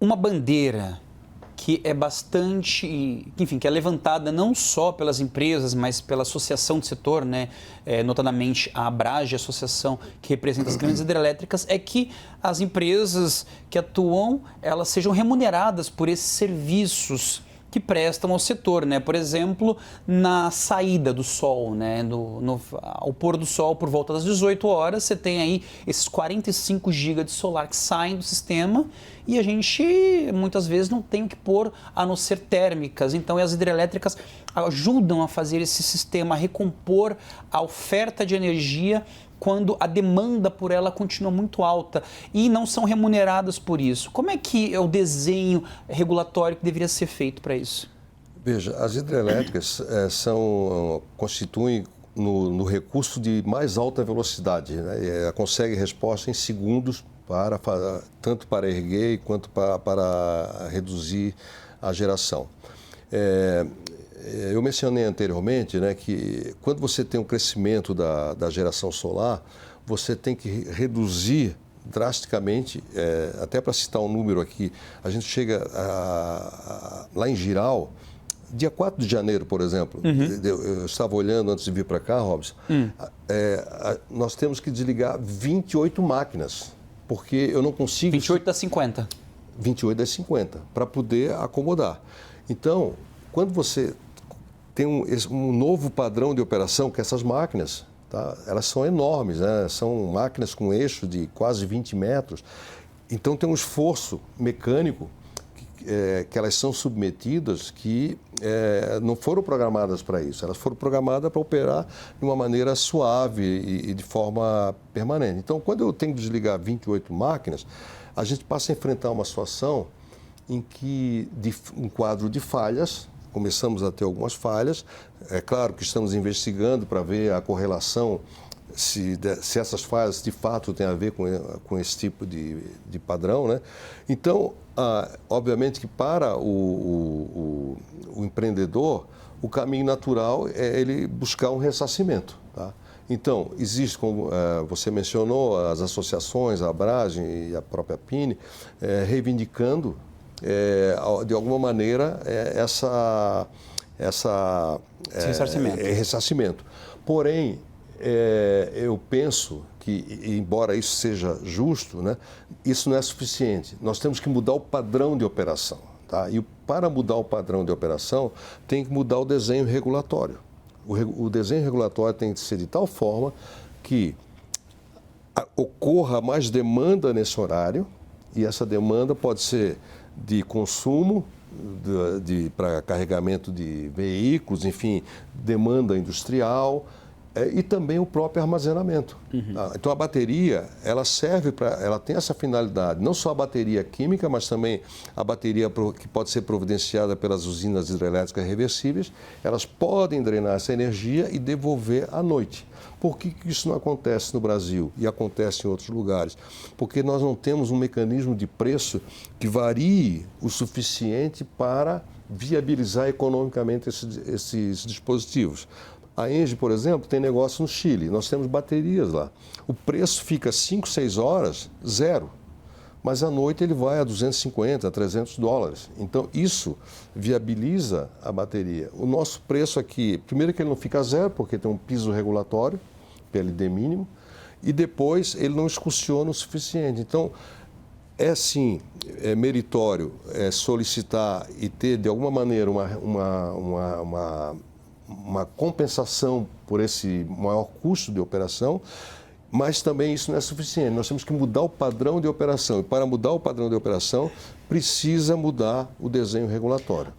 uma bandeira que é bastante, enfim, que é levantada não só pelas empresas, mas pela associação de setor, né? Notadamente a Abrage, a associação que representa as grandes hidrelétricas, é que as empresas que atuam, elas sejam remuneradas por esses serviços que prestam ao setor, né? Por exemplo, na saída do sol, né? Ao pôr do sol, por volta das 18 horas, você tem aí esses 45 GB de solar que saem do sistema e a gente muitas vezes não tem o que pôr a não ser térmicas. Então, as hidrelétricas ajudam a fazer esse sistema, a recompor a oferta de energia quando a demanda por ela continua muito alta e não são remuneradas por isso. Como é que é o desenho regulatório que deveria ser feito para isso? Veja, as hidrelétricas constituem no recurso de mais alta velocidade, né? Ela consegue resposta em segundos tanto para erguer quanto para reduzir a geração. Eu mencionei anteriormente, né, que quando você tem um crescimento da geração solar, você tem que reduzir drasticamente, até para citar um número aqui, a gente chega lá em Jirau, dia 4 de janeiro, por exemplo, eu estava olhando antes de vir para cá, Robson, nós temos que desligar 28 máquinas, porque eu não consigo... 28 das 50. 28 das 50, para poder acomodar. Então, quando você tem um novo padrão de operação, que essas máquinas, tá, elas são enormes, né? São máquinas com eixo de quase 20 metros. Então, tem um esforço mecânico que elas são submetidas que não foram programadas para isso. Elas foram programadas para operar de uma maneira suave e de forma permanente. Então, quando eu tenho que desligar 28 máquinas, a gente passa a enfrentar uma situação em que, um quadro de falhas, começamos a ter algumas falhas. É claro que estamos investigando para ver a correlação, se essas falhas de fato têm a ver com esse tipo de padrão, né? Então, obviamente que para o empreendedor, o caminho natural é ele buscar um ressarcimento, tá? Então, existe, como você mencionou, as associações, a Abrage e a própria PINE, reivindicando de alguma maneira esse ressarcimento. Porém, eu penso que, embora isso seja justo, né, isso não é suficiente. Nós temos que mudar o padrão de operação, tá? E para mudar o padrão de operação, tem que mudar o desenho regulatório. O desenho regulatório tem que ser de tal forma que ocorra mais demanda nesse horário, e essa demanda pode ser de consumo, para carregamento de veículos, enfim, demanda industrial e também o próprio armazenamento. Então, a bateria, ela tem essa finalidade, não só a bateria química, mas também a bateria que pode ser providenciada pelas usinas hidrelétricas reversíveis, elas podem drenar essa energia e devolver à noite. Por que isso não acontece no Brasil e acontece em outros lugares? Porque nós não temos um mecanismo de preço que varie o suficiente para viabilizar economicamente esses dispositivos. A ENGIE, por exemplo, tem negócio no Chile, nós temos baterias lá. O preço fica 5, 6 horas, zero. Mas à noite ele vai a 250, a 300 dólares. Então, isso viabiliza a bateria. O nosso preço aqui, primeiro que ele não fica zero, porque tem um piso regulatório, PLD mínimo, e depois ele não excursiona o suficiente. Então, sim, é meritório solicitar e ter, de alguma maneira, uma compensação por esse maior custo de operação, mas também isso não é suficiente. Nós temos que mudar o padrão de operação. E para mudar o padrão de operação, precisa mudar o desenho regulatório.